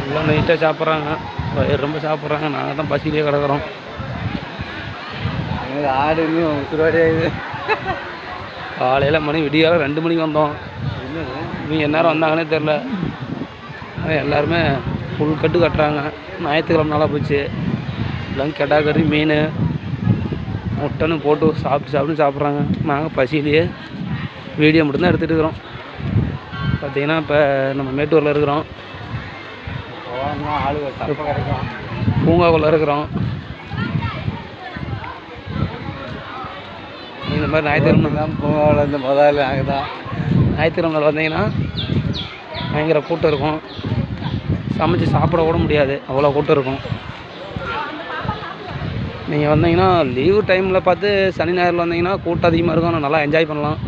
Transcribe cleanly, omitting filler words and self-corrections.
எல்லாம் நைட்டாக சாப்பிட்றாங்க, வயிறு ரொம்ப சாப்பிட்றாங்க. நாங்கள் தான் பசியிலே கிடக்குறோம். ஆடு இன்னும் உசுரோடே இது. காலையில் விடியால 2 மணிக்கு வந்தோம். இவங்க எந்நேரம் வந்தாங்கன்னே தெரில. எல்லாருமே ஃபுல் கட்டு கட்டுறாங்க. ஞாயிற்றுக்கிழமை நாளாக போச்சு. எல்லாம் கெடா கறி, மீன், முட்டைன்னு போட்டு சாப்பிட்றாங்க. நாங்கள் பசியிலேயே வீடியோ மட்டும்தான் எடுத்துகிட்டு இருக்கிறோம். பார்த்திங்கன்னா இப்போ நம்ம மேட்டூரில் இருக்கிறோம், பூங்காக்குள்ளே இருக்கிறோம். இந்த மாதிரி ஞாயிற்றுக்கிழமை பூங்காவில் இந்த முதல்ல நாங்கள் தான் ஞாயிற்றுக்கிழமை வந்தீங்கன்னா பயங்கர கூட்டம் இருக்கும். சமைச்சு சாப்பிட கூட முடியாது, அவ்வளோ கூட்டம் இருக்கும். நீங்கள் வந்தீங்கன்னா லீவு டைமில் பார்த்து சனி ஞாயிறில் வந்தீங்கன்னா கூட்டம் அதிகமாக இருக்கும். ஆனால் நல்லா என்ஜாய் பண்ணலாம்.